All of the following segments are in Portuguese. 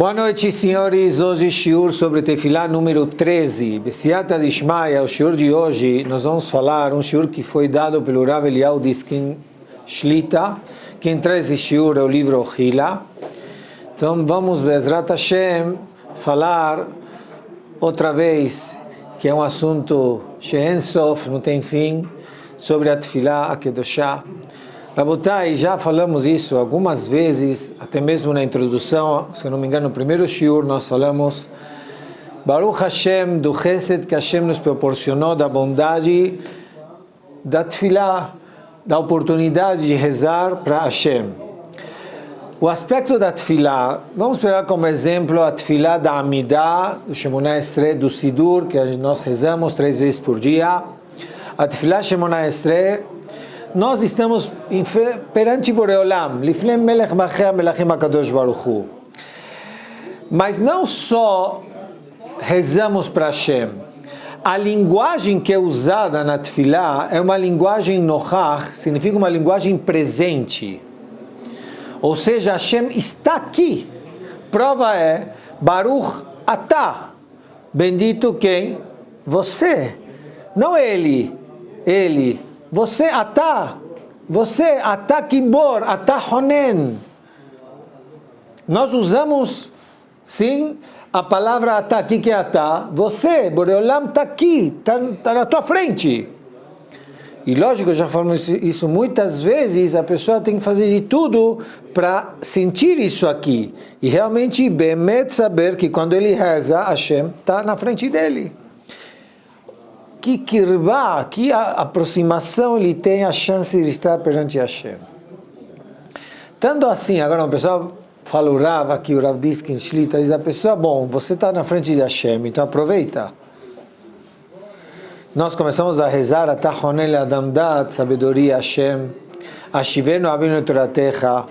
Boa noite, senhores. Hoje, shiur sobre Tefilá número 13. Besiata Dishmaya, o shiur de hoje, nós vamos falar um shiur que foi dado pelo Rav Eliyahu Diskin Shlita. Quem traz esse shiur é o livro Hila. Então, vamos, Bezrat Hashem, falar outra vez, que é um assunto She'en Sof, não tem fim, sobre a Tefilá, a Kedoshá. Rabotai, já falamos isso algumas vezes, até mesmo na introdução, se não me engano, no primeiro shiur nós falamos Baruch Hashem, do Chesed que Hashem nos proporcionou, da bondade da Tefilá, da oportunidade de rezar para Hashem. O aspecto da Tefilá, vamos pegar como exemplo a Tefilá da Amidah, do Shemoneh Esrei, do Sidur, que nós rezamos 3 vezes por dia. A Tefilá Shemoneh Esrei, nós estamos perante Boreolam, Lifnei Melech Machea Melachim HaKadosh Baruch Hu. Mas não só rezamos para Hashem. A linguagem que é usada na Tefilá é uma linguagem nochach, significa uma linguagem presente. Ou seja, Hashem está aqui. Prova é, Baruch Atah. Bendito quem? Você. Não ele. Ele. Você, Atah, Kibor, Atah Honen. Nós usamos, sim, a palavra Atah. O que é Atah? Você, Boreolam está aqui, está na tua frente. E lógico, já falamos isso muitas vezes, a pessoa tem que fazer de tudo para sentir isso aqui. E realmente, bemet, saber que quando ele reza, Hashem está na frente dele. Que kirvá, que aproximação ele tem a chance de estar perante Hashem. Tanto assim, agora o pessoal fala o Rav aqui, o Rav Diskin Shlita, diz a pessoa, bom, você está na frente de Hashem, então aproveita. Nós começamos a rezar, Atah Honen Adam Dat, sabedoria Hashem, Ashivenu Avinu Toratecha,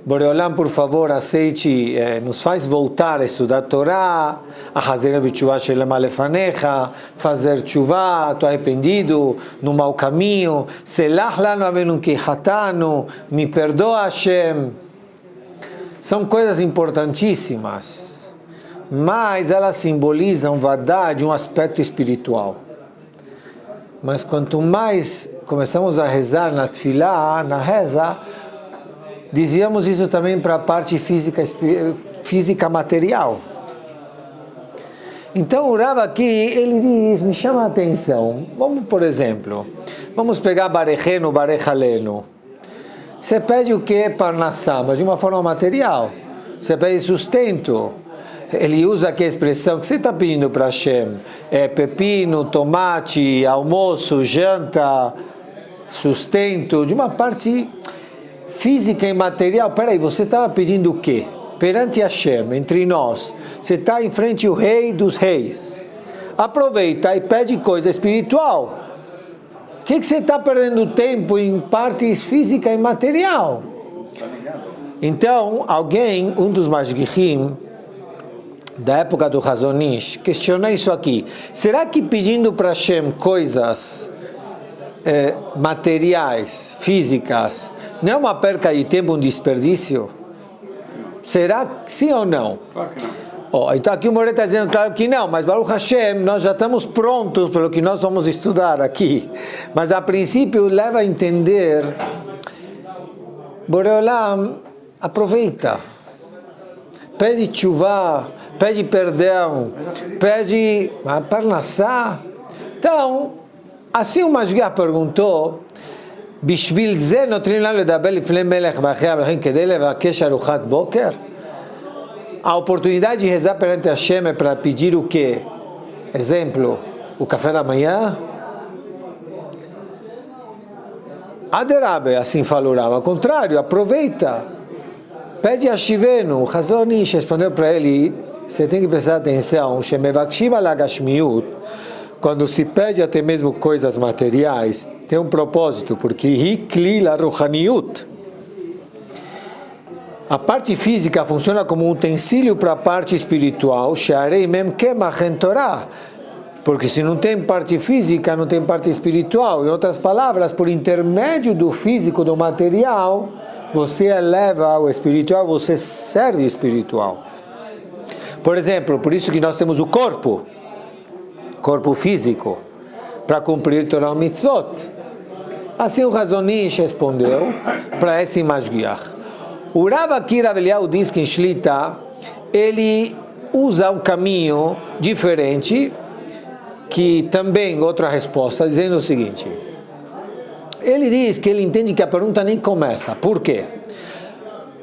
Boreolam, por favor, aceite, nos faz voltar a estudar Torá, a fazer B'Tshuvah Shelem Alefanecha, fazer Tshuvah, estou arrependido, no mau caminho, Selach Lanu Avinu Ki Hatanu, me perdoa Hashem. São coisas importantíssimas, mas elas simbolizam vadá de um aspecto espiritual. Mas quanto mais começamos a rezar na Tefilá, na reza, dizíamos isso também para a parte física material. Então o Rav aqui, ele diz, me chama a atenção. Vamos, por exemplo, vamos pegar Barechenu, Barechalenu. Você pede o que? Parnassá, mas de uma forma material. Você pede sustento. Ele usa aqui a expressão que você está pedindo para Hashem. É pepino, tomate, almoço, janta, sustento, de uma parte física e material. Peraí, você estava pedindo o quê? Perante Hashem, entre nós. Você está em frente ao rei dos reis. Aproveita e pede coisa espiritual. O que você está perdendo tempo em partes física e material? Então, alguém, um dos Mashgichim, da época do Chazon Ish, questiona isso aqui. Será que pedindo para Hashem coisas materiais, físicas, não é uma perca de tempo, um desperdício? Será que sim ou não? Claro que não. Então aqui o Moré está dizendo claro que não, mas Baruch Hashem, nós já estamos prontos pelo que nós vamos estudar aqui. Mas a princípio leva a entender, Boreolam, aproveita. Pede tshuvah, pede perdão, pede parnassá. Então, assim o Mashgiach perguntou, בשביל זה נותנים לנו לדבר לפני מלך ואחרי המלכים כדי לבקש ארוחת בוקר? A oportunidade de rezar perante Hashem é para pedir o quê? Exemplo, o café da manhã? Aderabe, assim falou Rav. Ao contrário, aproveita. Pede a Shivenu. O Chazon Ish respondeu para ele, você tem que prestar atenção, Shemevakshim ala gashmiut, quando se pede até mesmo coisas materiais, tem um propósito, porque Hikli la ruhaniut. A parte física funciona como um utensílio para a parte espiritual, Shearei mem kemach en Torah, porque se não tem parte física, não tem parte espiritual. Em outras palavras, por intermédio do físico, do material, você eleva o espiritual, você serve espiritual. Por exemplo, por isso que nós temos o corpo físico, para cumprir Torah Mitzvot. Assim o Razonish respondeu para esse Mashgiach. O Rav Akira Eliyahu diz que em Shlita ele usa um caminho diferente, que também outra resposta, dizendo o seguinte. Ele diz que ele entende que a pergunta nem começa. Por quê?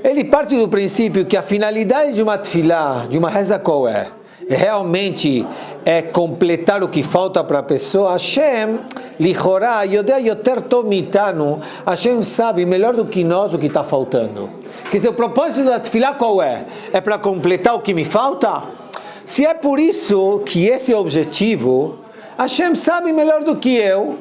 Ele parte do princípio que a finalidade de uma tefilá, de uma reza qual é? Realmente é completar o que falta para a pessoa. Hashem, lichorá, yodea yoter tov mitanu, Hashem sabe melhor do que nós o que está faltando. Quer dizer, o propósito da tefilá qual é? É para completar o que me falta? Se é por isso que esse é o objetivo, Hashem sabe melhor do que eu,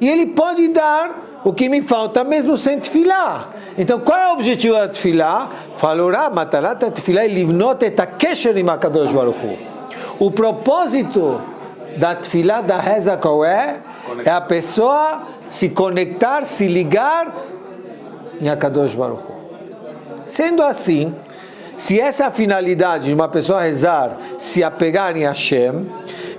e Ele pode dar o que me falta mesmo sem tefilá. Então, qual é o objetivo da tefilá? Falorá, matarat tefilá e livnot et hakesher im HaKadosh Baruch Hu. O propósito da tefilá, da reza, qual é? É a pessoa se conectar, se ligar em HaKadosh Baruch Hu. Sendo assim, se essa é a finalidade de uma pessoa rezar, se apegar em Hashem,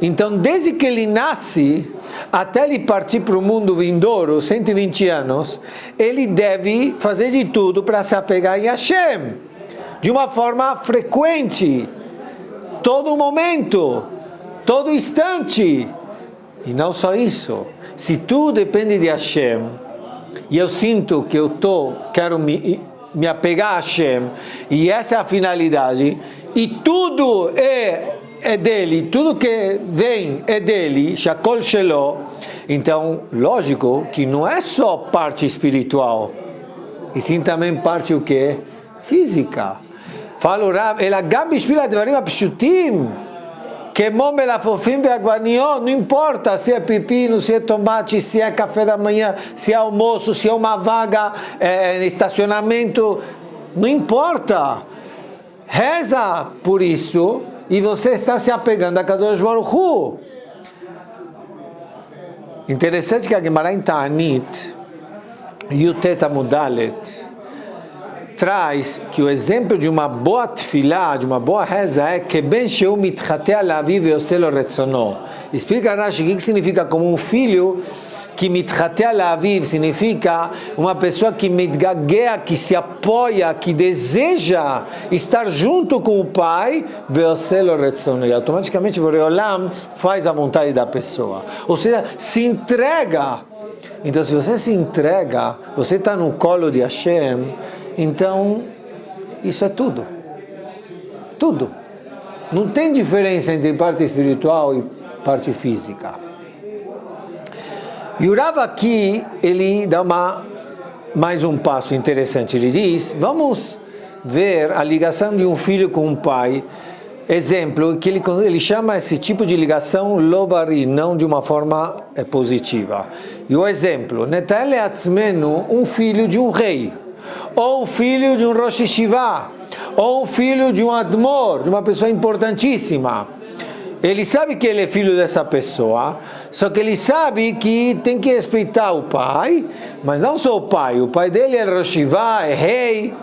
então desde que ele nasce, até ele partir para o mundo vindouro, 120 anos, ele deve fazer de tudo para se apegar em Hashem, de uma forma frequente, todo momento, todo instante. E não só isso, se tudo depende de Hashem, e eu sinto que quero me apegar a Hashem, e essa é a finalidade, e tudo é dele, tudo que vem é dele, Shakol Shelo, então, lógico que não é só parte espiritual, e sim também parte o que? Física. Fala o Rav, ela gam bishvil advarim apshutim, כמו מלפפונים ועגבניות, não importa se é pepino, se é tomate, se é café da manhã, se é almoço, se é uma vaga, estacionamento, não importa. Reza por isso e você está se apegando a Kadosh Baruch Hu. Interessante que a Gemara em Ta'anit, Yutet Amudalet, traz que o exemplo de uma boa tefilá, de uma boa reza, é que ben sheu mitchatea laviv ve'oselo retzono. Explica Rashi o que significa como um filho que mitchatea laviv significa uma pessoa que mitgaguea, que se apoia, que deseja estar junto com o pai, ve'oselo retzono. E automaticamente o Reolam faz a vontade da pessoa. Ou seja, se entrega. Então, se você se entrega, você está no colo de Hashem, então, isso é tudo. Tudo. Não tem diferença entre parte espiritual e parte física. E o Rav aqui, ele dá mais um passo interessante. Ele diz, vamos ver a ligação de um filho com um pai. Exemplo, que ele chama esse tipo de ligação lobari, não de uma forma positiva. E o exemplo, Netal le'atzmenu, um filho de um rei, ou um filho de um Rosh Yeshiva, ou um filho de um Admor, de uma pessoa importantíssima. Ele sabe que ele é filho dessa pessoa, só que ele sabe que tem que respeitar o pai, mas não só o pai dele é Rosh Yeshiva, é rei.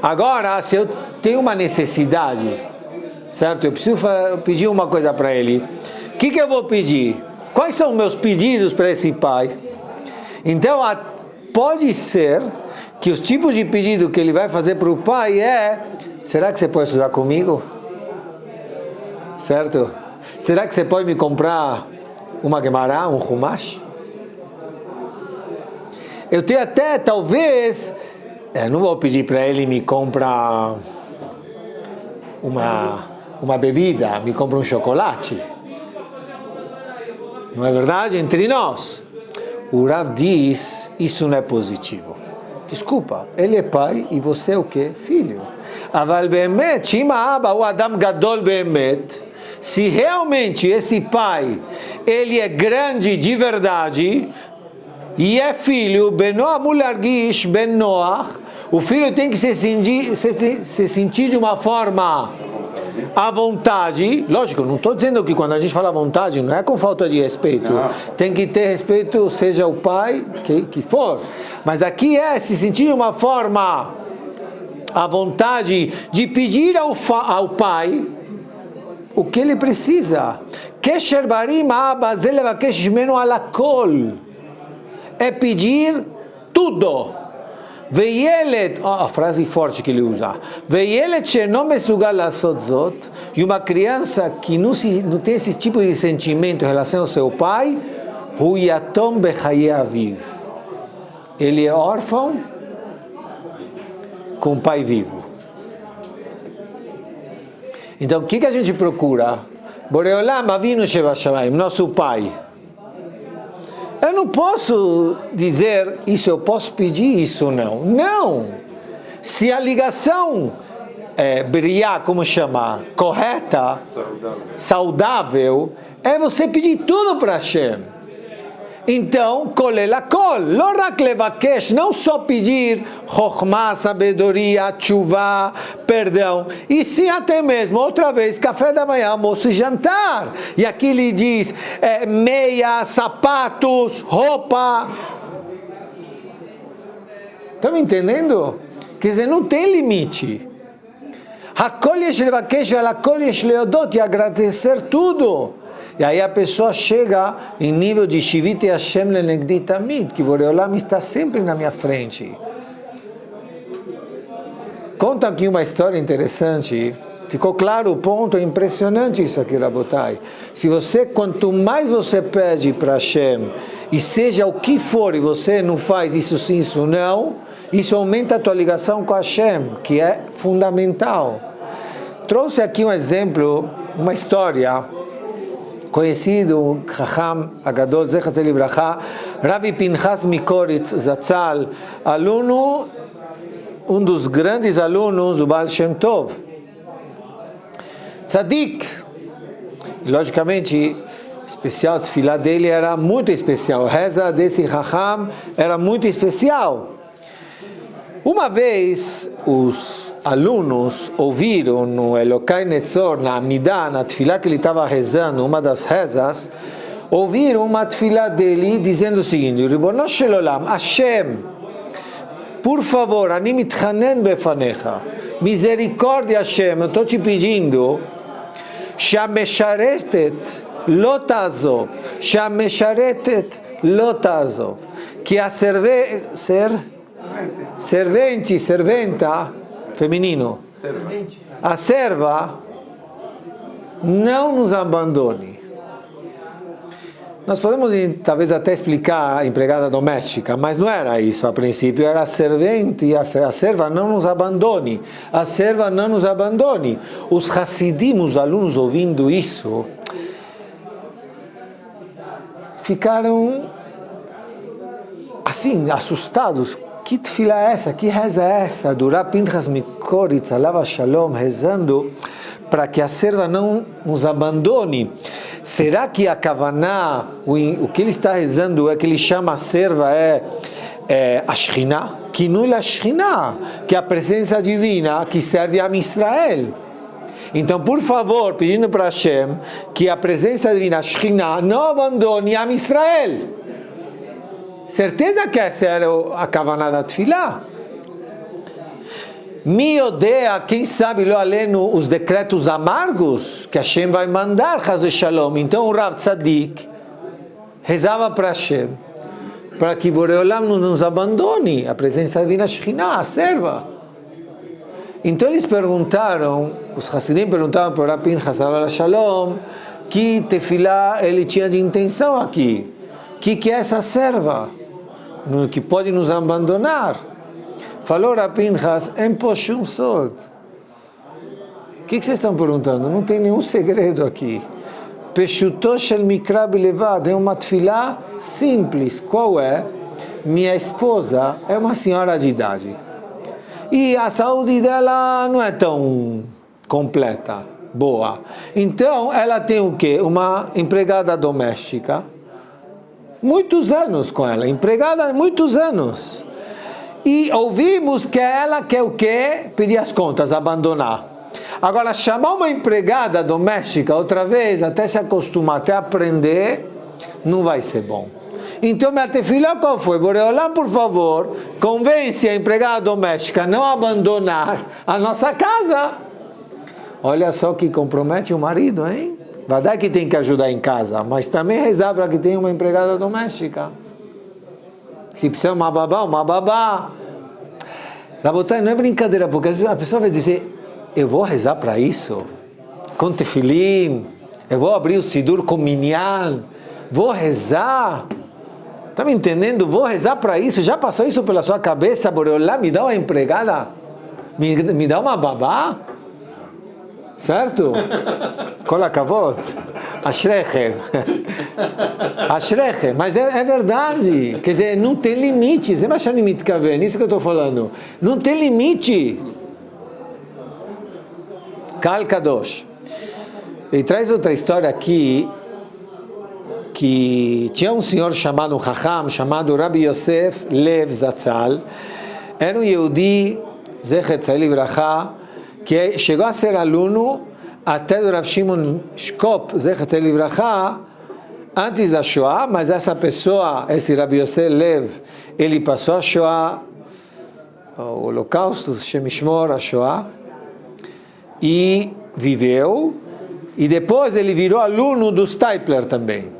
Agora, se eu tenho uma necessidade, certo? Eu preciso pedir uma coisa para ele. O que eu vou pedir? Quais são os meus pedidos para esse pai? Então, pode ser que os tipos de pedido que ele vai fazer para o pai será que você pode estudar comigo? Certo? Será que você pode me comprar uma Gemara, um Humash? Eu tenho até, talvez, não vou pedir para ele me comprar uma bebida, me compra um chocolate. Não é verdade? Entre nós. O Rav diz, isso não é positivo. Desculpa, ele é pai e você é o quê? Filho. Aval be'emet, shima aba o adam gadol be'emet, se realmente esse pai, ele é grande de verdade, e é filho, benoah mulargish ben noach, o filho tem que se sentir de uma forma à vontade. Lógico, não estou dizendo que quando a gente fala vontade, não é com falta de respeito. Não. Tem que ter respeito, seja o pai que for. Mas aqui é se sentir de uma forma à vontade de pedir ao pai o que ele precisa. Kesher barim Abba ze levakesh mimenu alakol. É pedir tudo. Veyelet, a frase forte que ele usa. Veyelet she'eno mesugal la'asot zot. E uma criança que não tem esse tipo de sentimento em relação ao seu pai, hu yatom bechaye aviv. Ele é órfão com o pai vivo. Então, o que a gente procura? Boreolam Avinu Sheva Shamayim, nosso pai. Eu não posso dizer isso, eu posso pedir isso, não. Não! Se a ligação briá, como chama, correta, saudável, é você pedir tudo para Hashem. Então, kolela kol, lo rak levakesh, não só pedir chokhmah, sabedoria, tshuva, perdão, e sim até mesmo, outra vez, café da manhã, almoço e jantar. E aqui ele diz, meia, sapatos, roupa. Estão me entendendo? Quer dizer, não tem limite. Hakol yesh levakesh, velakol yesh leodot, e agradecer tudo. E aí a pessoa chega em nível de Shivite Hashem lenegdi tamid, que Boreolam está sempre na minha frente. Conta aqui uma história interessante. Ficou claro o ponto? É impressionante isso aqui, Rabotai. Quanto mais você pede para Hashem, e seja o que for, e você não faz isso sim, isso não, isso aumenta a tua ligação com Hashem, que é fundamental. Trouxe aqui um exemplo, uma história conhecido, Chacham Agadol, Zecher Libraha, Rabbi Pinchas Mikoritz Zatzal, aluno, dos grandes alunos do Baal Shem Tov. Tzadik, logicamente, especial, a tefilá dele era muito especial, a reza desse Chacham era muito especial. Uma vez, os alunos ouviram no Elokai Netzor, na Amidah, na tefilá que ele estava rezando, uma das rezas, ouviram uma tefilá dele dizendo o seguinte: Ribono shel olam, Hashem, por favor, ani mitchanen befanecha, misericórdia Hashem, eu estou te pedindo, שהמשרתת לא תעזוב, שהמשרתת לא תעזוב, que a serventa, feminino, a serva não nos abandone. Nós podemos talvez até explicar a empregada doméstica, mas não era isso a princípio, era a servente, a serva não nos abandone, a serva não nos abandone. Os Hassidim, os alunos ouvindo isso, ficaram assim, assustados. Que tefilá é essa? Que reza é essa? Durá Pinchas Mikoritz, Alav Shalom, rezando para que a serva não nos abandone. Será que a Kavaná, o que ele está rezando é que ele chama a serva a Shekhinah? Que não é a Shekhinah, que é a presença divina que serve a Israel. Então, por favor, pedindo para Hashem que a presença divina, a Shekhinah, não abandone a Israel. Certeza que essa era a Kavaná da Tefilá. Me odeia, quem sabe, lo aleno, os decretos amargos que Hashem vai mandar, Chaz Shalom. Então o Rav Tzadik rezava para Hashem, para que Boreolam não nos abandone, a presença divina Shekhinah, a serva. Então eles perguntaram, os Hassidim perguntaram para o Rav Pinchas Alav Shalom, que tefilá ele tinha de intenção aqui. Que é essa serva que pode nos abandonar? Falou Rav Pinchas, em Poshum Sod. O que vocês estão perguntando? Não tem nenhum segredo aqui. Peshuto shel mikra bilevad, é uma tefilá simples. Qual é? Minha esposa é uma senhora de idade. E a saúde dela não é tão completa, boa. Então, ela tem o quê? Uma empregada doméstica. Muitos anos com ela, empregada há muitos anos. E ouvimos que ela quer o quê? Pedir as contas, abandonar. Agora, chamar uma empregada doméstica outra vez, até se acostumar, até aprender, não vai ser bom. Então, minha tefilá qual foi? Boreolam, por favor, convence a empregada doméstica a não abandonar a nossa casa. Olha só que compromete o marido, hein? Vai dar que tem que ajudar em casa, mas também rezar para que tenha uma empregada doméstica. Se precisa uma babá. Rabotai, não é brincadeira, porque às vezes a pessoa vai dizer, eu vou rezar para isso? Com tefilim, eu vou abrir o sidur com minyan, vou rezar? Está me entendendo? Vou rezar para isso? Já passou isso pela sua cabeça? Boreolá, me dá uma empregada? Me dá uma babá? Certo? Kol hakavod. Ashrechem. Ashrechem. Mas é verdade. Quer dizer, não tem limite. Você vai achar limite, Kaven? Isso que eu estou falando. Não tem limite. Kal Kadosh. Ele traz outra história aqui, que tinha um senhor chamado, um Chacham, chamado Rabbi Yosef Lev Zatzal. Era um Yehudi, Zechet Tzai Libracha, que chegou a ser aluno até do Rav Shimon Shkop, Zechet Tzai Libracha, antes da Shoah, mas essa pessoa, esse Rabbi Yosef Lev, ele passou a Shoah, o Holocausto, Shem Yishmor, a Shoah, e viveu, e depois ele virou aluno do Steipler também.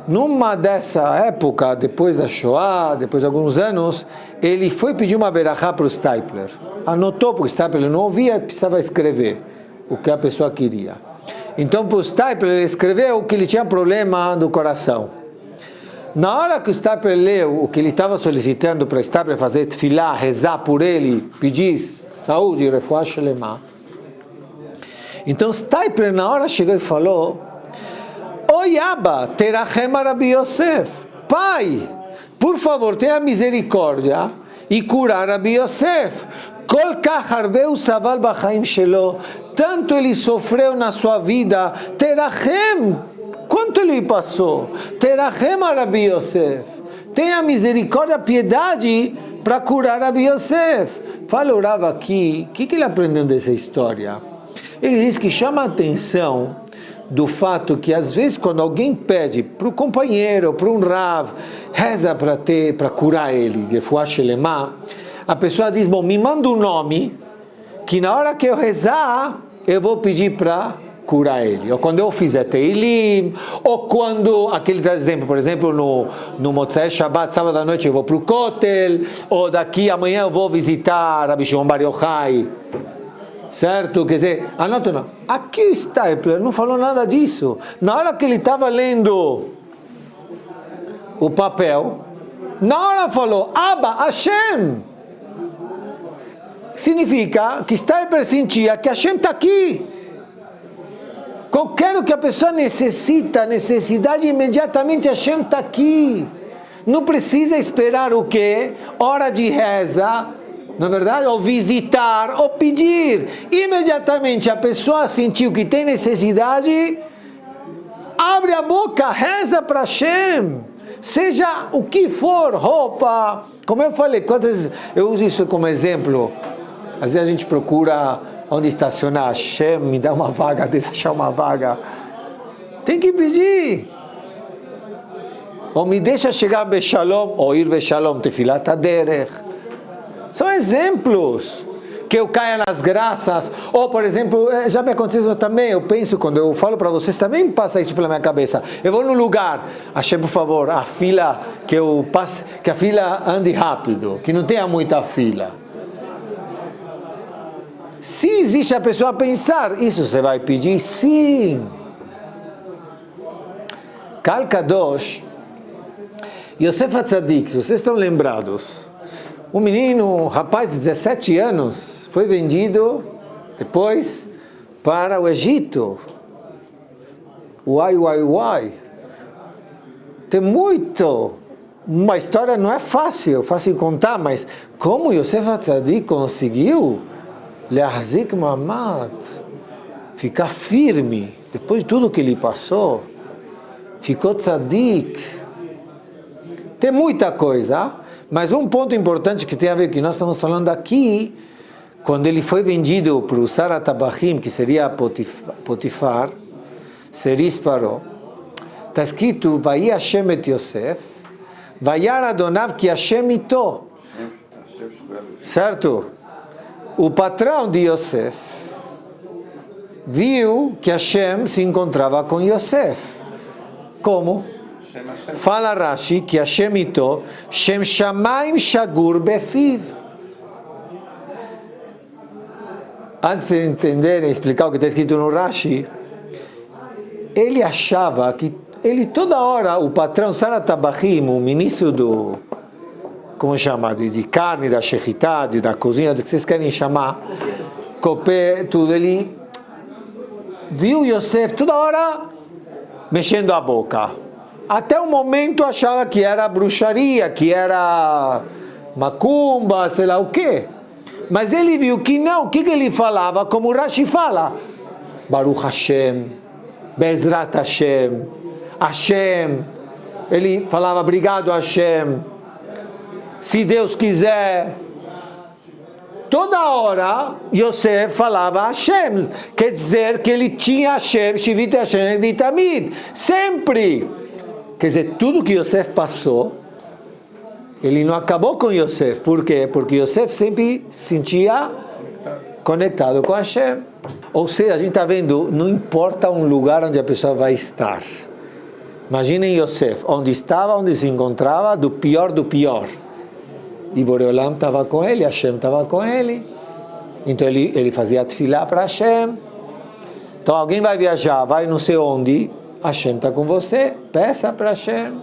Numa dessa época, depois da Shoah, depois de alguns anos, ele foi pedir uma berachá para o Steipler. Anotou, porque o Steipler não ouvia, precisava escrever o que a pessoa queria. Então, para o Steipler, ele escreveu que ele tinha problema do coração. Na hora que o Steipler leu o que ele estava solicitando para o Steipler fazer tefilá, rezar por ele, pedir saúde, refuah shelema. Então, o Steipler, na hora, chegou e falou: Oi, Abba, terachem Rabbi Yosef. Pai, por favor, tenha misericórdia e curar Rabbi Yosef. Kol kach harbe usaval b'chaim shelo. Tanto ele sofreu na sua vida. Terachem. Quanto ele passou? Terachem Rabbi Yosef. Tenha misericórdia, piedade para curar Rabbi Yosef. Fala o Rav aqui, o que ele aprendeu dessa história? Ele diz que chama a atenção do fato que às vezes quando alguém pede para o companheiro, para um Rav, reza para curar ele, de refuah shelema, a pessoa diz, bom, me manda um nome, que na hora que eu rezar, eu vou pedir para curar ele. Ou quando eu fizer Teilim, ou quando, aquele exemplo, por exemplo, no Motzei Shabbat, sábado à noite, eu vou para o Kotel, ou daqui amanhã eu vou visitar Rabbi Shimon Bar Yochai. Certo? Quer dizer, anota não. Aqui o Steipler não falou nada disso. Na hora que ele estava lendo o papel, na hora falou, Abba, Hashem. Significa que Steipler sentia que Hashem está aqui. Qualquer o que a pessoa necessita, necessidade, imediatamente Hashem está aqui. Não precisa esperar o quê? Hora de reza, na verdade, ou visitar, ou pedir. Imediatamente a pessoa sentiu que tem necessidade, abre a boca, reza para Hashem. Seja o que for, roupa. Como eu falei, quantas vezes eu uso isso como exemplo? Às vezes a gente procura onde estacionar. Hashem, me dá uma vaga, deixa achar uma vaga. Tem que pedir. Ou me deixa chegar Beshalom, ou ir Beshalom, Tefilat Haderech. São exemplos que eu caia nas graças. Ou, por exemplo, já me aconteceu também, eu penso, quando eu falo para vocês, também passa isso pela minha cabeça. Eu vou num lugar, Hashem, por favor, a fila, que eu passe, que a fila ande rápido, que não tenha muita fila. Se existe a pessoa a pensar, isso você vai pedir? Sim. Kal Kadosh, Yosef HaTzadik, vocês estão lembrados? Um menino, um rapaz de 17 anos, foi vendido depois para o Egito. Uai. Tem muito. Uma história não é fácil contar, mas como Yosef HaTzadik conseguiu le'achzik ma'amad, ficar firme, depois de tudo que ele passou, ficou tzadik. Tem muita coisa, mas um ponto importante que tem a ver com o que nós estamos falando aqui, quando ele foi vendido para o Sarat Tabachim, que seria Potifar, Seris Paró, está escrito, Vai Hashem et Yosef, Vayar Adonav ki Hashem ito. Certo? O patrão de Yosef viu que Hashem se encontrava com Yosef. Como? Fala Rashi que Hashem ito, Shem Shamayim Shagur Befiv. Antes de entender e explicar o que está escrito no Rashi, ele achava que ele toda hora, o patrão Sara Tabachim, o ministro do, como chama, de carne, da shechitá, da cozinha, do que vocês querem chamar, copé, tudo, ele viu Yosef toda hora mexendo a boca. Até o momento achava que era bruxaria, que era macumba, sei lá o quê. Mas ele viu que não, o que ele falava? Como o Rashi fala, Baruch Hashem, Bezrat Hashem, Hashem, ele falava obrigado Hashem, se Deus quiser. Toda hora Yosef falava Hashem, quer dizer que ele tinha Hashem, Shivit Hashem de Tamid, sempre. Quer dizer, tudo que Yosef passou, ele não acabou com Yosef. Por quê? Porque Yosef sempre se sentia conectado com Hashem. Ou seja, a gente está vendo, não importa um lugar onde a pessoa vai estar. Imaginem Yosef, onde estava, onde se encontrava, do pior do pior. E Boreolam estava com ele, Hashem estava com ele. Então ele fazia tefilá para Hashem. Então alguém vai viajar, vai não sei onde, Hashem está com você, peça para Hashem.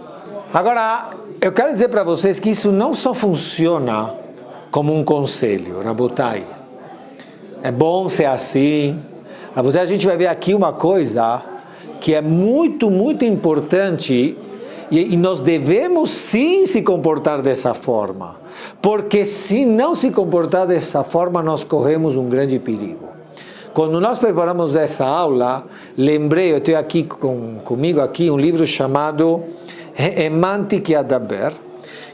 Agora, eu quero dizer para vocês que isso não só funciona como um conselho, Rabotai. É bom ser assim. Rabotai, a gente vai ver aqui uma coisa que é muito, muito importante e nós devemos sim se comportar dessa forma. Porque se não se comportar dessa forma, nós corremos um grande perigo. Quando nós preparamos essa aula, lembrei, eu tenho aqui comigo aqui um livro chamado Emanti que Adaber,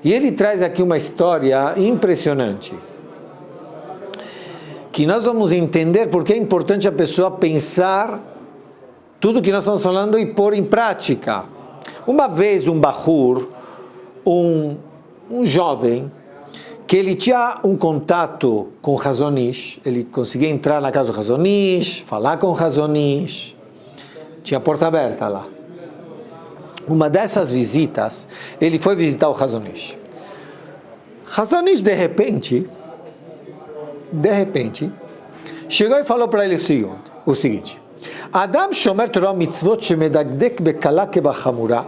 e ele traz aqui uma história impressionante, que nós vamos entender porque é importante a pessoa pensar tudo que nós estamos falando e pôr em prática. Uma vez um bahur, um jovem, que ele tinha um contato com o Hazon Ish, ele conseguia entrar na casa do Hazon Ish, falar com o Hazon Ish, tinha a porta aberta lá. Uma dessas visitas, ele foi visitar o Hazon Ish. Hazon Ish, de repente, chegou e falou para ele o seguinte: Adam shomer Torah mitzvot shemedagdek bekala kebachamura.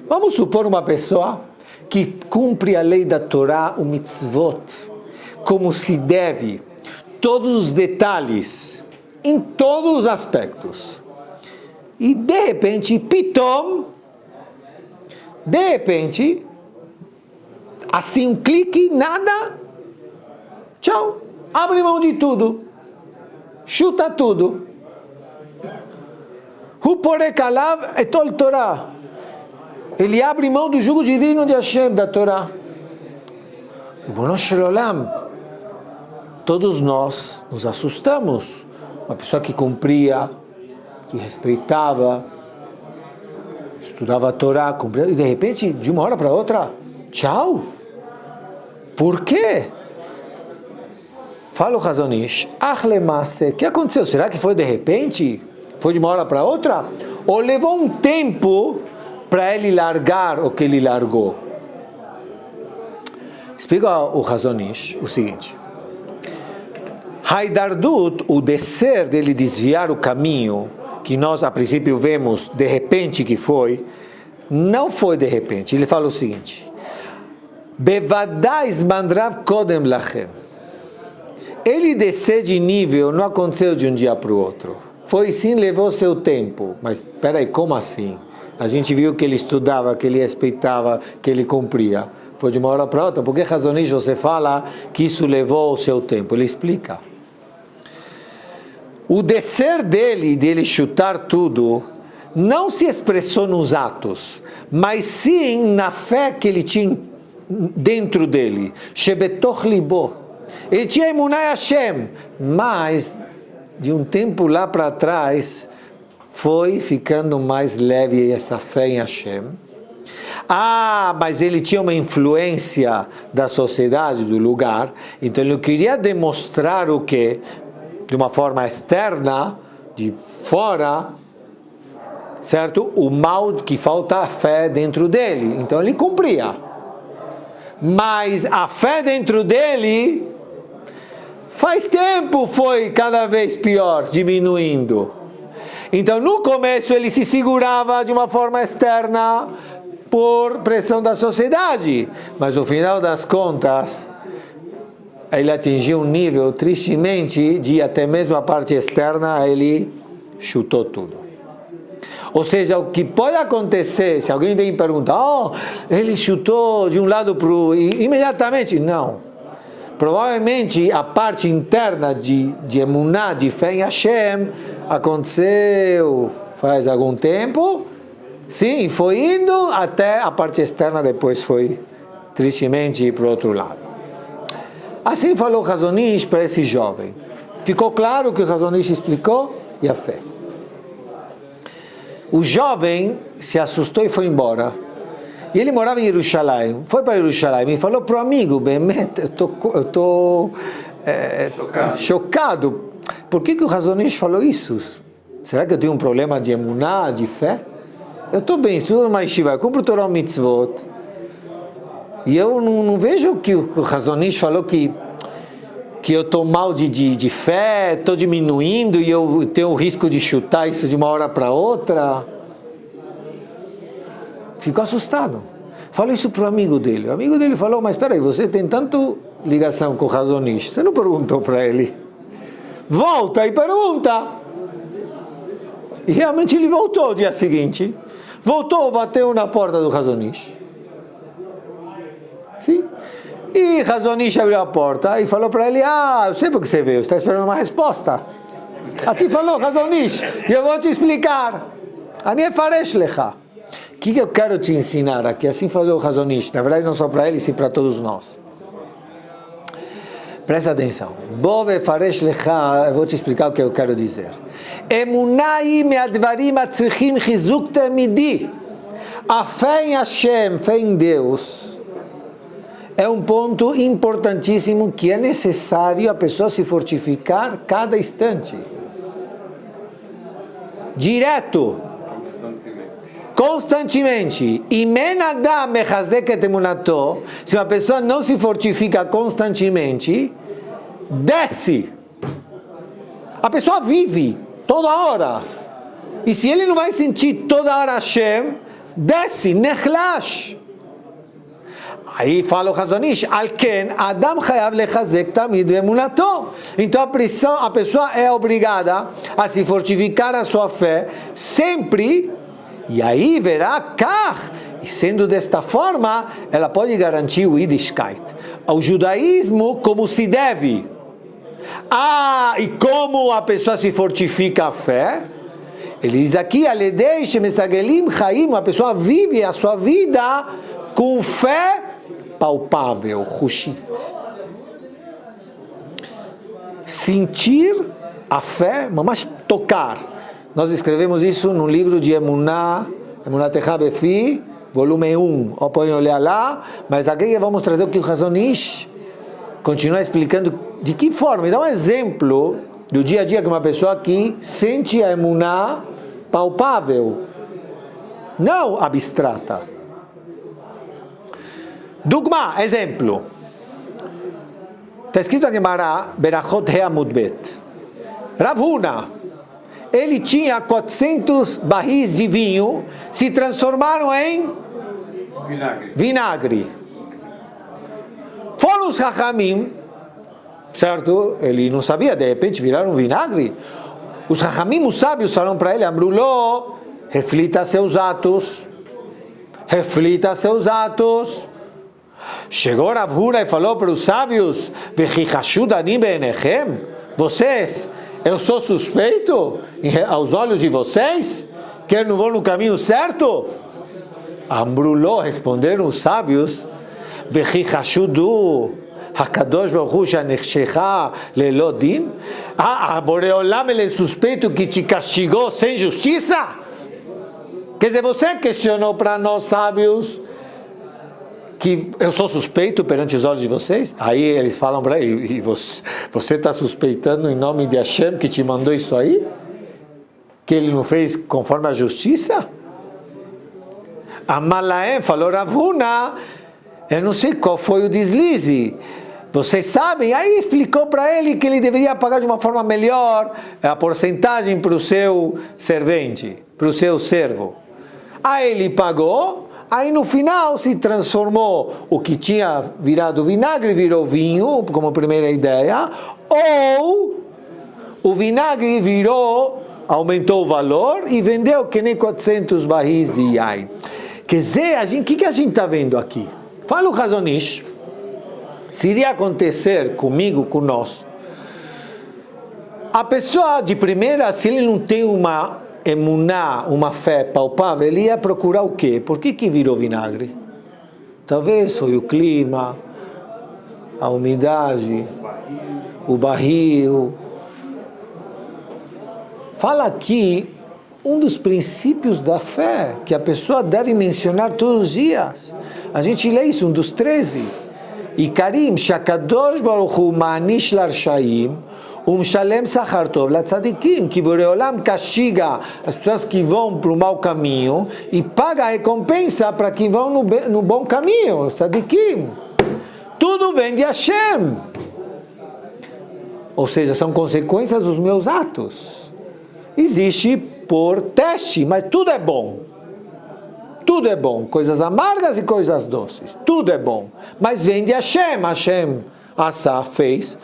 Vamos supor uma pessoa que cumpre a lei da Torá, o mitzvot, como se deve, todos os detalhes, em todos os aspectos. E de repente, pitom, assim um clique, nada, tchau, abre mão de tudo, chuta tudo. Huporekalav etol Torá. Ele abre mão do jugo divino de Hashem, da Torá. Ribono shel olam, todos nós nos assustamos. Uma pessoa que cumpria, que respeitava, estudava a Torá, cumpria, e de repente, de uma hora para outra, tchau. Por quê? Fala o Hazon Ish, o que aconteceu? Será que foi de repente? Foi de uma hora para outra? Ou levou um tempo para ele largar o que ele largou? Explica o Hazon Ish o seguinte: Haidardut, o descer dele desviar o caminho, que nós a princípio vemos de repente que foi, não foi de repente. Ele fala o seguinte: Bevadai zmandrav kodem lachem. Ele descer de nível não aconteceu de um dia para o outro. Foi sim, levou seu tempo. Mas espera aí, como assim? A gente viu que ele estudava, que ele respeitava, que ele cumpria. Foi de uma hora para outra. Por que Hazon Ish você fala que isso levou o seu tempo? Ele explica. O descer dele chutar tudo, não se expressou nos atos, mas sim na fé que ele tinha dentro dele. Shebetoch libo. Ele tinha emunah Hashem, mas de um tempo lá para trás foi ficando mais leve essa fé em Hashem. Mas ele tinha uma influência da sociedade, do lugar, então ele queria demonstrar o quê? De uma forma externa, de fora, certo? O mal que falta a fé dentro dele. Então ele cumpria. Mas a fé dentro dele, faz tempo foi cada vez pior, diminuindo. Então no começo ele se segurava de uma forma externa por pressão da sociedade. Mas no final das contas, ele atingiu um nível, tristemente, de até mesmo a parte externa, ele chutou tudo. Ou seja, o que pode acontecer, se alguém vem e pergunta, ele chutou de um lado para o outro, imediatamente, não. Provavelmente a parte interna de emuná, de fé em Hashem, aconteceu faz algum tempo, sim, foi indo até a parte externa, depois foi, tristemente, para o outro lado. Assim falou Chazon Ish para esse jovem. Ficou claro o que o Chazon Ish explicou? E a fé. O jovem se assustou e foi embora. E ele morava em Jerusalém. Foi para Jerusalém e falou para o amigo, Bemet, eu estou chocado. Por que o Chazon Ish falou isso? Será que eu tenho um problema de emuná, de fé? Eu estou bem, estudo numa yeshiva, eu cumpro Torah Mitzvot. E eu não vejo que o Chazon Ish falou que eu estou mal de fé, estou diminuindo e eu tenho o risco de chutar isso de uma hora para outra. Ficou assustado. Falou isso para o amigo dele. O amigo dele falou, mas espera aí, você tem tanto ligação com o Chazon Ish, você não perguntou para ele? Volta e pergunta. E realmente ele voltou no dia seguinte. Voltou, bateu na porta do Chazon Ish. Sim. E Chazon Ish abriu a porta e falou para ele, eu sei porque você veio, você está esperando uma resposta. Assim falou Chazon Ish, e eu vou te explicar. Ani efaresh lecha. O que eu quero te ensinar aqui? Assim falou Chazon Ish, na verdade não só para ele, sim para todos nós. Presta atenção. Bo efaresh lecha, eu vou te explicar o que eu quero dizer. Emunai me'advarim atzrichim chizuk temidi. A fé em Hashem, fé em Deus, é um ponto importantíssimo que é necessário a pessoa se fortificar cada instante. Direto. Constantemente. Se uma pessoa não se fortifica constantemente, desce. A pessoa vive toda hora. E se ele não vai sentir toda hora Hashem, desce, nechlash. Aí fala o Chazon Ish, Alken, Adam chayav lechazek tamid beemunato. Então a pessoa é obrigada a se fortificar a sua fé sempre, e aí verá kach. E sendo desta forma, ela pode garantir o Yiddishkeit, o judaísmo como se deve. E como a pessoa se fortifica a fé? Ele diz aqui, Aledei shemesagelim chaim, a pessoa vive a sua vida com fé palpável, Hushit. Sentir a fé, mas tocar. Nós escrevemos isso no livro de Emuná, Emunatecha Befi, volume 1. Podem olhar lá, mas aqui vamos trazer o que o Chazon Ish continua explicando de que forma. E dá um exemplo do dia a dia que uma pessoa aqui sente a Emuná palpável, não abstrata. Dugma, exemplo. Está escrito na Gemara, Berachot He'amud Bet. Rav Huna, ele tinha 400 barris de vinho, se transformaram em vinagre. Foram os Hachamim, certo? Ele não sabia, de repente viraram vinagre. Os Hachamim, os sábios, falaram para ele, Amruló, reflita seus atos. Reflita seus atos. Chegou Rav Huna e falou para os sábios, vocês, eu sou suspeito aos olhos de vocês, que eu não vou no caminho certo? Amruló, responderam os sábios, Hakadosh Baruch Hu shanechshecha lelodin, Boreolam ele é suspeito que te castigou sem justiça? Quer dizer, você questionou para nós sábios que eu sou suspeito perante os olhos de vocês? Aí eles falam para ele, e você está suspeitando em nome de Hashem que te mandou isso aí? que ele não fez conforme a justiça? Amalaem falou Rav Huna, eu não sei qual foi o deslize. Vocês sabem? Aí explicou para ele que ele deveria pagar de uma forma melhor a porcentagem para o seu servente, para o seu servo. Aí ele pagou, aí no final se transformou o que tinha virado vinagre, virou vinho, como primeira ideia, ou o vinagre aumentou o valor e vendeu que nem 400 barris de yain. Quer dizer, o que a gente está vendo aqui? Fala o Hazon Ish. Se iria acontecer comigo, com nós, a pessoa de primeira, se ele não tem uma emuná, uma fé palpável, ele ia procurar o quê? Por que virou vinagre? Talvez foi o clima, a umidade, o barril. Fala aqui um dos princípios da fé que a pessoa deve mencionar todos os dias. A gente lê isso, um dos 13. Ikarim, Shakadosh Baruch Hu Ma'anish Larshaim, Shalem Sachar Tov Latzadikim, que Boreolam castiga as pessoas que vão para o mau caminho e paga a recompensa para quem vão no bom caminho, Tzadikim. Tudo vem de Hashem. Ou seja, são consequências dos meus atos. Existe por teste, mas tudo é bom. Tudo é bom, coisas amargas e coisas doces, tudo é bom, mas vem de Hashem, Hashem fez,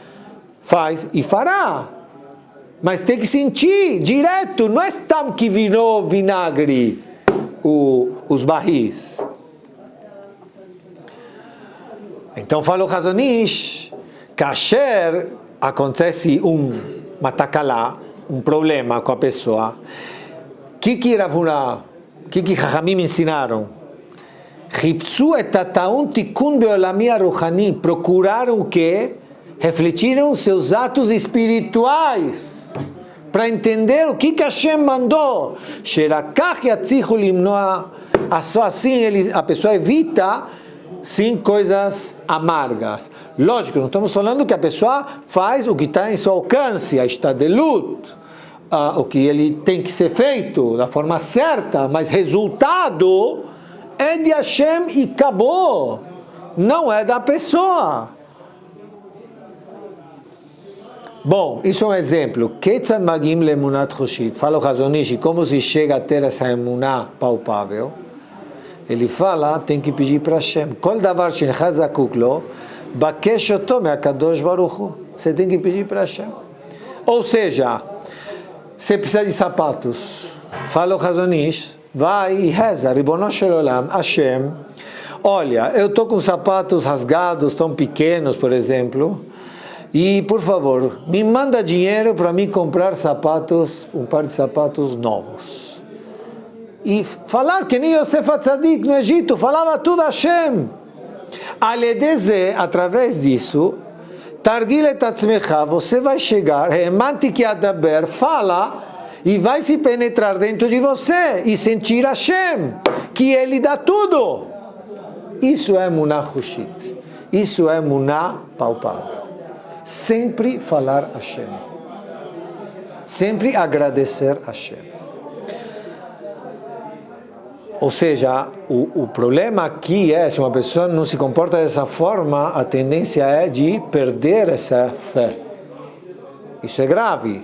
faz e fará, mas tem que sentir direto, não é tão que virou vinagre os barris. Então fala o Hazon Ish, kasher acontece uma takalá, um problema com a pessoa, que Rav Huna, o que Chachamim ensinaram? Chiptzu et ataun tikun beolami aruchani. Procuraram o quê? Refletiram seus atos espirituais para entender o que Hashem mandou. Sherakach yatzichu limnoa. Assim a pessoa evita sim coisas amargas. Lógico, não estamos falando que a pessoa faz o que está em seu alcance, a ishtadelut. O que ele tem que ser feito da forma certa, mas resultado é de Hashem e acabou, não é da pessoa. Bom, isso é um exemplo. Ketzad magim lemunat choshit. Fala o Hazon Ish, como se chega a ter essa emuná palpável? Ele fala, tem que pedir para Hashem. Kol davar shencha zakuk lo, bakesh oto me'akadosh baruch hu. Você tem que pedir para Hashem. Ou seja, você precisa de sapatos. Fala o Hazon Ish, vai e reza, Ribono Shel Olam, Hashem. Olha, eu estou com sapatos rasgados, tão pequenos, por exemplo, e, por favor, me manda dinheiro para mim comprar sapatos, um par de sapatos novos. E falar que nem Yosef Atzadik no Egito, falava tudo a Hashem. Aledeze, através disso, Targil et atzmecha, você vai chegar, Emanti adaber, fala, e vai se penetrar dentro de você e sentir Hashem, que Ele dá tudo. Isso é Munah Hushit, isso é Munah palpável. Sempre falar Hashem, sempre agradecer Hashem. Ou seja, o problema aqui é, se uma pessoa não se comporta dessa forma, a tendência é de perder essa fé. Isso é grave.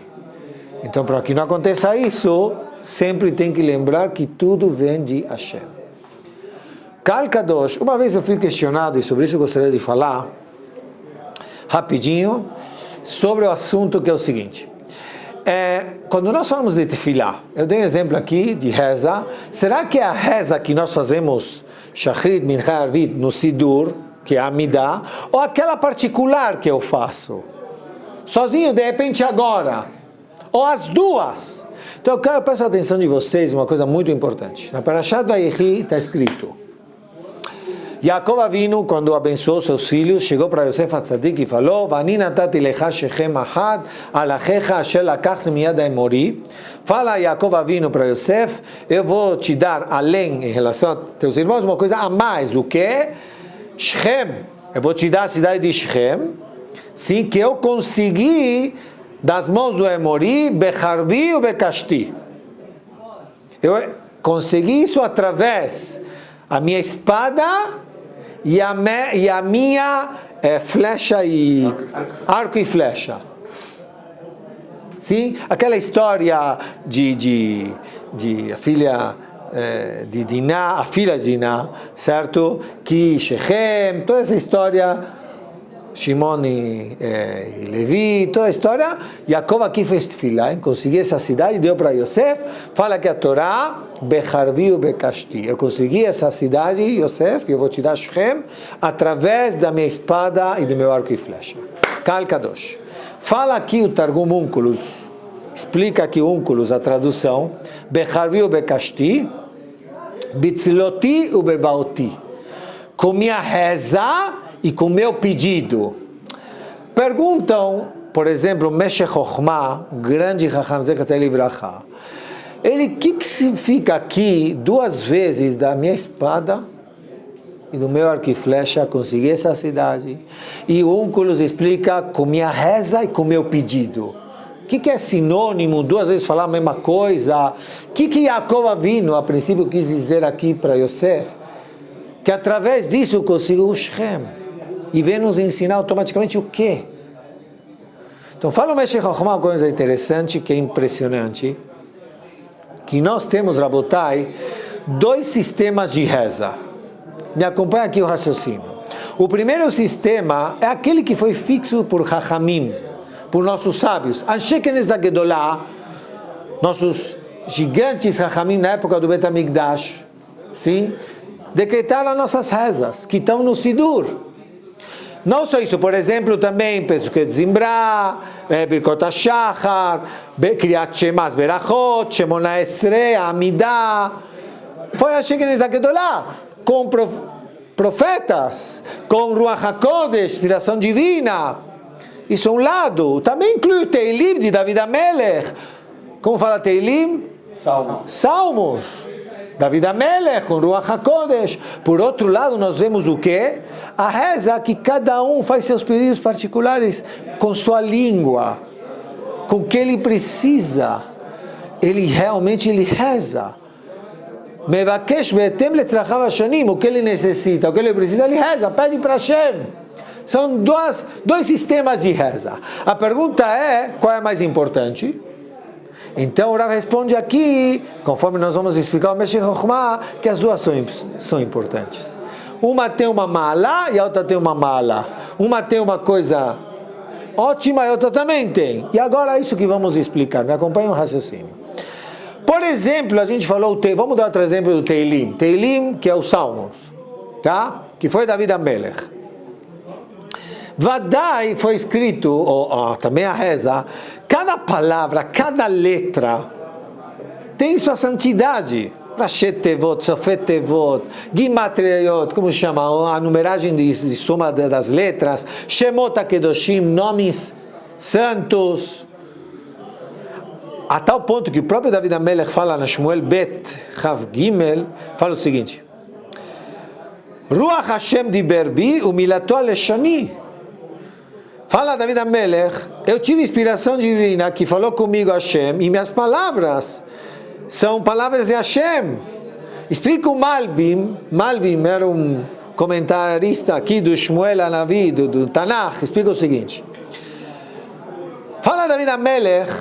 Então, para que não aconteça isso, sempre tem que lembrar que tudo vem de Hashem. Kal Kadosh, uma vez eu fui questionado, e sobre isso eu gostaria de falar, rapidinho, sobre o assunto que é o seguinte. Quando nós falamos de tefilá, eu dei um exemplo aqui de reza. Será que a reza que nós fazemos, Shachrit, Mincha, Arvit, no Sidur, que é a Amidah, ou aquela particular que eu faço, sozinho, de repente agora, ou as duas? Então eu quero prestar atenção de vocês, uma coisa muito importante. Na Parashat Vayechi está escrito, Yaakov Avinu, quando abençoou seus filhos, chegou para Yosef Atzadik e falou, Vani natati lecha shechem achad, alachecha asher lakachtem miyad haemori. Fala Yaakov Avinu para Yosef, eu vou te dar além em relação a teus irmãos, uma coisa a mais, o que? Shechem, eu vou te dar a cidade de Shechem, sim, que eu consegui das mãos do Emori, Becharbi ou Becashti. Eu consegui isso através da minha espada e a minha flecha e arco e flecha. Sim? Aquela história de a filha de Diná, a filha de Diná, certo? Que Shechem, toda essa história, Shimon e Levi, toda a história, Jacob aqui fez tefilá, conseguiu essa cidade, deu para Yosef, fala que a Torá, Becharvi u Bekashti, eu consegui essa cidade, Yosef, eu vou te dar Shechem, através da minha espada e do meu arco e flecha. Kal Kadosh. Fala aqui o Targum Onkelos, explica aqui Onkelos, a tradução, Becharvi u Bekashti, Bitziloti u Bebaoti, com minha reza e com meu pedido. Perguntam, por exemplo, Meshech Chochmah, grande Chacham Zechatzai Livracha, ele, o que significa aqui, duas vezes da minha espada e do meu arco e flecha, consegui essa cidade, e o Onkelos explica com minha reza e com meu pedido. O que é sinônimo, duas vezes falar a mesma coisa? O que Jacob Avinu, a princípio, quis dizer aqui para Yosef? Que através disso consigo o Shechem. E vem nos ensinar automaticamente o quê? Então, fala o Meshech Chochmah uma coisa interessante, que é impressionante, que nós temos, Rabotai, dois sistemas de reza. Me acompanha aqui o raciocínio. O primeiro sistema é aquele que foi fixo por Chachamim, por nossos sábios. Anshe Knesset Gedolah, nossos gigantes Chachamim na época do Bet HaMikdash, sim? Decretaram as nossas rezas, que estão no Sidur. Não só isso, por exemplo, também Pesukei Zimbra, Birkot HaShachar, Kriyat Shema Berachot, Shemona Esrei, Amidah. Foi a Knesset Gedolah, com profetas, com Ruach HaKodesh, inspiração divina. Isso é um lado. Também inclui o Teilim de David HaMelech. Como fala Teilim? Salmos. David HaMelech, com Ruach HaKodesh. Por outro lado, nós vemos o quê? A reza que cada um faz seus pedidos particulares com sua língua, com o que ele precisa. Ele realmente reza. Mevakesh be'etem letzrachav hashanim, o que ele necessita, o que ele precisa, ele reza, pede para Hashem. São dois sistemas de reza. A pergunta é, qual é mais importante? Então o Rav responde aqui, conforme nós vamos explicar o Meshech Chochmah, que as duas são importantes. Uma tem uma mala e a outra tem uma mala. Uma tem uma coisa ótima e a outra também tem. E agora é isso que vamos explicar. Me acompanha o raciocínio. Por exemplo, a gente falou, vamos dar outro exemplo do Teilim. Teilim, que é os Salmos, tá? Que foi David HaMelech. Vadai foi escrito, também a reza, cada palavra, cada letra tem sua santidade. Rashet Tevot, Sofet Tevot, Gimatriot, como chama? A numeragem de soma das letras, Shemot HaKedoshim, nomes santos. A tal ponto que o próprio David HaMelech fala na Shmuel Bet, Chav Gimel, fala o seguinte: Ruach Hashem diber bi umilato aleshani. Fala David HaMelech, eu tive inspiração divina que falou comigo Hashem, e minhas palavras são palavras de Hashem. Explica o Malbim. Malbim era um comentarista aqui do Shmuel Hanavi, do Tanakh. Explica o seguinte: fala David HaMelech,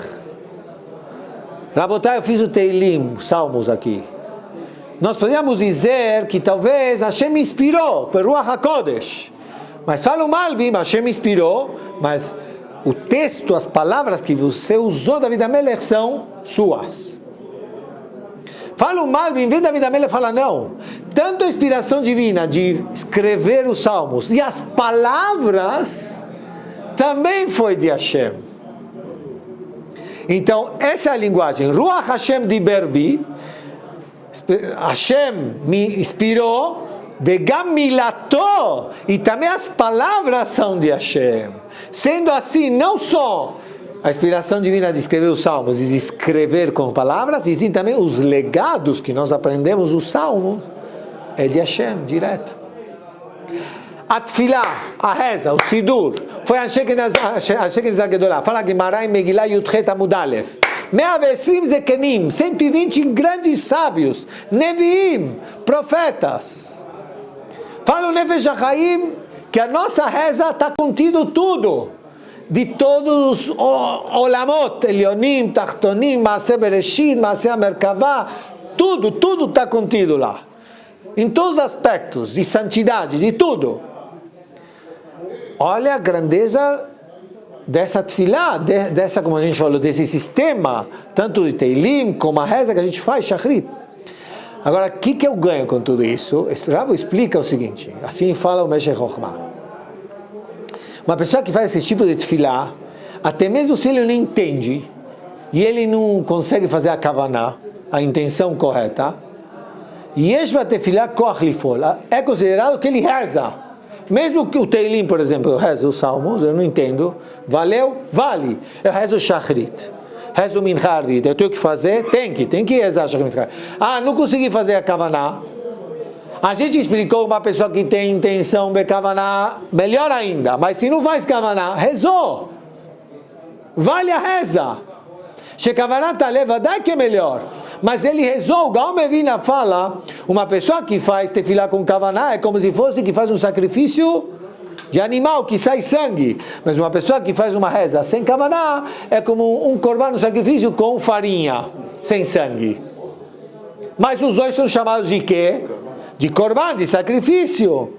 Rabotai, eu fiz o Teilim, Salmos aqui. Nós podíamos dizer que talvez Hashem me inspirou por Ruach HaKodesh. Mas fala o Malbim, Hashem me inspirou, mas o texto, as palavras que você usou, David HaMelech, são suas. Fala o Malbim, vem David HaMelech, fala não. Tanto a inspiração divina de escrever os Salmos e as palavras também foi de Hashem. Então, essa é a linguagem. Ruach Hashem diber bi, Hashem me inspirou, Vegam milato, e também as palavras são de Hashem. Sendo assim, não só a inspiração divina de escrever os Salmos, de escrever com palavras, e sim também os legados que nós aprendemos, os Salmos, é de Hashem, direto. A Tfilah, a reza, o Sidur, foi Anshe Knesset Gedolah. Fala Gemara em Megillah Yudchet Amud Aleph. 120 zekenim, 120 grandes sábios, neviim, profetas. Fala o Nefesh HaChaim que a nossa reza está contido tudo, de todos os olamot, Elionim, Tachtonim, Maaseh Bereshit, Maaseh Merkavah, tudo está contido lá, em todos os aspectos, de santidade, de tudo. Olha a grandeza dessa tefilá, dessa, como a gente falou, desse sistema, tanto de Teilim como a reza que a gente faz, Shachrit. Agora, o que eu ganho com tudo isso? Ravo explica o seguinte, assim fala o Meshech Chochmah. Uma pessoa que faz esse tipo de tefilá, até mesmo se ele não entende, e ele não consegue fazer a kavaná, a intenção correta, yesh b'tefilá koach lifol, é considerado que ele reza. Mesmo que o Teilim, por exemplo, eu rezo os salmos, eu não entendo, valeu? Vale. Eu rezo o Shachrit. Rezo o Minchardit, eu tenho que fazer? Tem que rezar Shachrit. Não consegui fazer a Kavaná. A gente explicou uma pessoa que tem intenção de Kavaná, melhor ainda, mas se não faz Kavaná, rezou. Vale a reza. Shekavaná taleva, dá que é melhor. Mas ele rezou, o Gaon Mevina fala, uma pessoa que faz tefilá com Kavaná é como se fosse que faz um sacrifício de animal que sai sangue, mas uma pessoa que faz uma reza sem kavaná é como um korban, um sacrifício com farinha, sem sangue. Mas os dois são chamados de quê? De korban, de sacrifício.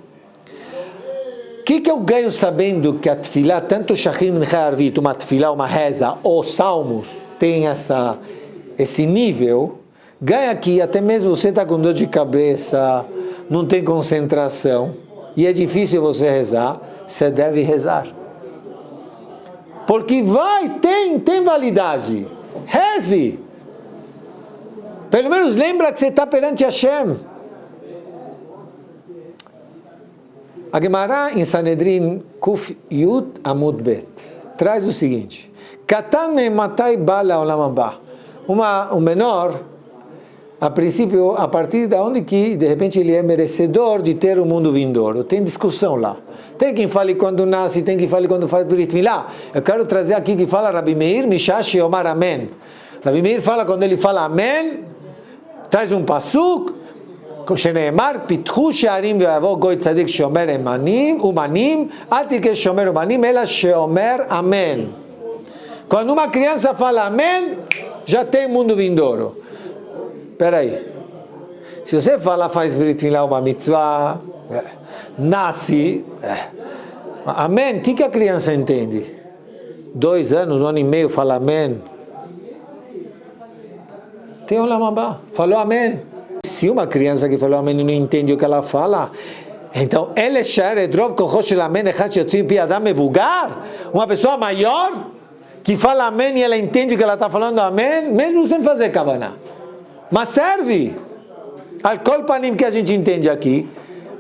O que eu ganho sabendo que a tefilá, tanto Shachrit Mincha Arvit, uma tefilá, uma reza, ou salmos, tem esse nível? Ganha que até mesmo você está com dor de cabeça, não tem concentração, e é difícil você rezar, você deve rezar. Porque tem validade. Reze. Pelo menos lembra que você está perante Hashem. A Gemara em Sanedrin Kuf Yud Amud Bet traz o seguinte: Katan me matai bala olam haba. O menor, a princípio, a partir de onde que, de repente, ele é merecedor de ter o mundo vindouro. Tem discussão lá. Tem quem fale quando nasce, tem quem fale quando faz Brit Milá. Eu quero trazer aqui que fala Rabi Meir, Mishash Omar Amen. Rabi Meir fala, quando ele fala Amen, traz um pasuk, Sheneemar, Pitchu Shearim ve'avo Goi Tzadik Sheomer Umanim, Atik Sheomer Umanim, ela Sheomer Amen. Quando uma criança fala Amen, já tem mundo vindouro. Espera aí. Se você fala, faz Brit Milá, uma mitzvah, nasce, Amém. O que a criança entende? 2 anos, 1 ano e meio, fala Amém. Tem Olam Haba, falou Amém. Se uma criança que falou Amém não entende o que ela fala, então, ele Sharedrov Kochosh Amém, Echat Yotzim Pi Adam Mevugar, uma pessoa maior que fala Amém e ela entende que ela está falando Amém, mesmo sem fazer Kavaná. Mas serve. Al Kol Panim que a gente entende aqui,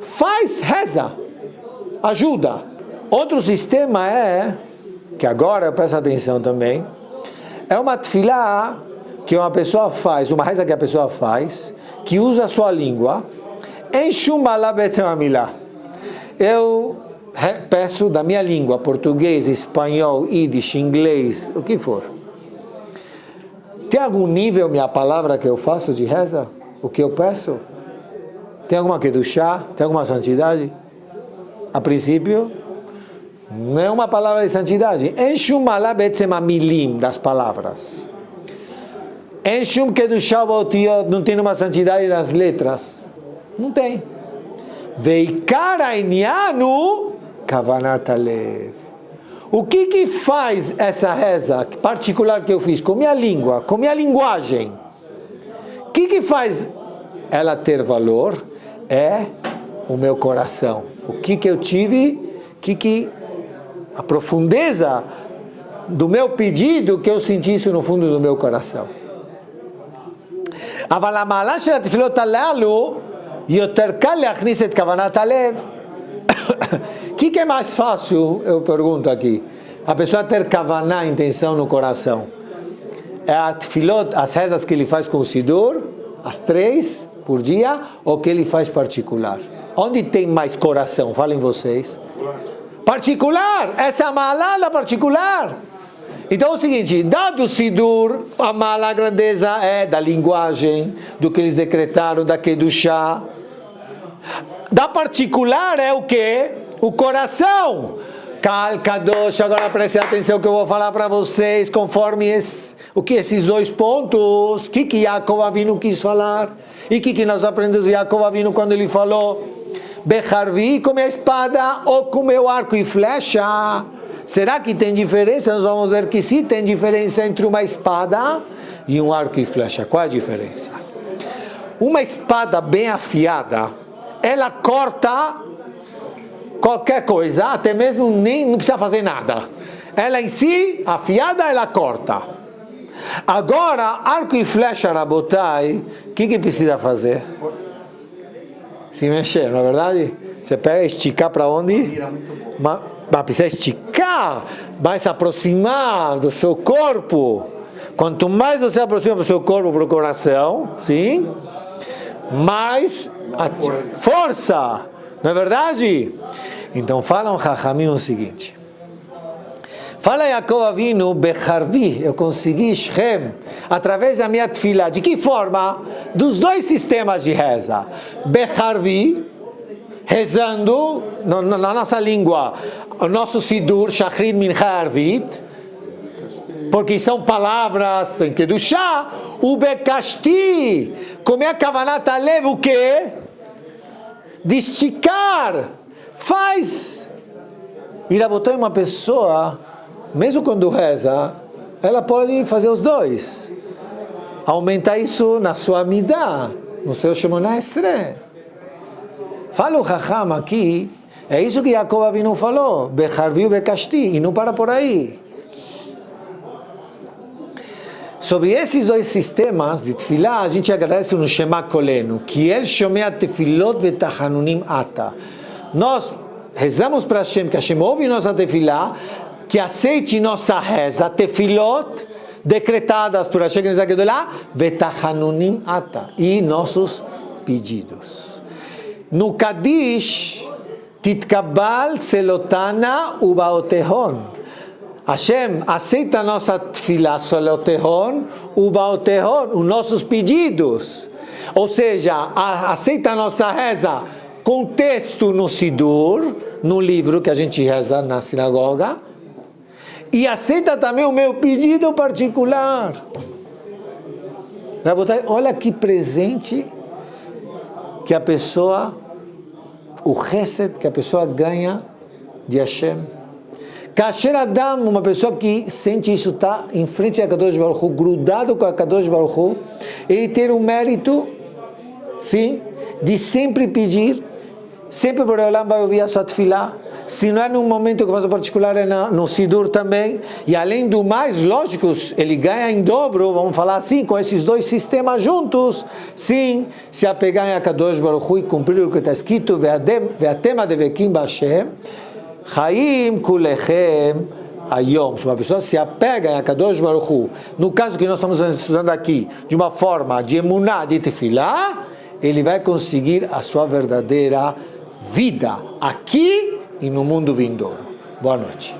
faz, reza, ajuda. Outro sistema é, que agora eu presto atenção também, é uma tefilá que uma pessoa faz, uma reza que a pessoa faz, que usa a sua língua, em Shumala Betzemamilá. Eu peço da minha língua, português, espanhol, yiddish, inglês, o que for. Tem algum nível minha palavra que eu faço de reza? O que eu peço? Tem alguma kedushá? Tem alguma santidade? A princípio, não é uma palavra de santidade. Enshum malá betzem amilim das palavras. Enshum kedushá baotiot, não tem uma santidade das letras. Não tem. Veikar ainyanu kavanat alev. O que faz essa reza particular que eu fiz com minha língua, com minha linguagem? O que faz ela ter valor? É o meu coração. O que eu tive, a profundeza do meu pedido, que eu senti isso no fundo do meu coração. אבל המעלה של התפילות הללו יותר קל להכניס את כוונת הלב. O que é mais fácil, eu pergunto aqui, a pessoa ter kavaná, intenção no coração? É a tefilot, as rezas que ele faz com o Sidur, as 3 por dia, ou que ele faz particular? Onde tem mais coração? Falem vocês. Particular! Essa é a malada particular! Então é o seguinte, dado o Sidur, a grandeza é da linguagem, do que eles decretaram, da Kedushá. Da particular é o quê? O coração. Kal Kadosh, agora preste atenção que eu vou falar para vocês, conforme esses dois pontos, o que Yaakov Avinu quis falar, e o que nós aprendemos de Yaakov Avinu quando ele falou, Becharvi, com a espada ou com meu arco e flecha. Será que tem diferença? Nós vamos ver que sim, tem diferença entre uma espada e um arco e flecha. Qual é a diferença? Uma espada bem afiada, ela corta qualquer coisa, até mesmo não precisa fazer nada. Ela em si, afiada, ela corta. Agora, arco e flecha, Rabotai, o que precisa fazer? Se mexer, não é verdade? Você pega e esticar para onde? Mas precisa esticar, vai se aproximar do seu corpo. Quanto mais você aproxima do seu corpo para o coração, sim, mais força, não é verdade? Então fala um Chachamim o seguinte, fala Yaakov Avinu, Becharbi, eu consegui Shem, através da minha tefilá, de que forma? Dos dois sistemas de reza, Becharbi, rezando na nossa língua, o nosso Sidur, Shachrit Mincha Arvit, porque são palavras, tem que duchar, o Bekashti, como é a Kavanat Alev, o quê? De esticar, faz. E Rabotai, uma pessoa, mesmo quando reza, ela pode fazer os dois, aumenta isso na sua Midah, no seu Shemonah Esrei. Fala o Chacham aqui, é isso que Yaakov Avinu falou, Becharvi e Bekashti, e não para por aí. Sobre esses dois sistemas de tefilá, a gente agradece no Shema Kolenu, que ele shomea tefilot vetachanunim ata. Nós rezamos para Hashem, que Hashem ouve nossa tefilá, que aceite nossa reza, tefilot, decretadas por Hashem, vetachanunim ata, e nossos pedidos. No Kadish, Titkabal Selotana Ubaotehon. Hashem aceita a nossa tefilá, Selotehon Ubaotehon, os nossos pedidos. Ou seja, aceita a nossa reza com texto no Sidur, no livro que a gente reza na sinagoga, e aceita também o meu pedido particular. Rabotai, olha que presente que a pessoa, o chesed que a pessoa ganha de Hashem. Kasher Adam, uma pessoa que sente isso, está em frente a Kadosh Baruch Hu, grudado com a Kadosh Baruch Hu, ele ter o mérito, sim, de sempre pedir, sempre por Olam vai ouvir a sua tefilá. Se não é num momento que eu faço particular, é no Sidur também. E além do mais, lógico, ele ganha em dobro, vamos falar assim, com esses dois sistemas juntos. Sim, se apegar em Akadosh Baruch Hu e cumprir o que está escrito, Ve'atem adevekim b'Hashem, Chaim kulechem ayom. Se uma pessoa se apega em Akadosh Baruch Hu, no caso que nós estamos estudando aqui, de uma forma de emuná, de tefilá, ele vai conseguir a sua verdadeira vida aqui e no mundo vindouro. Boa noite.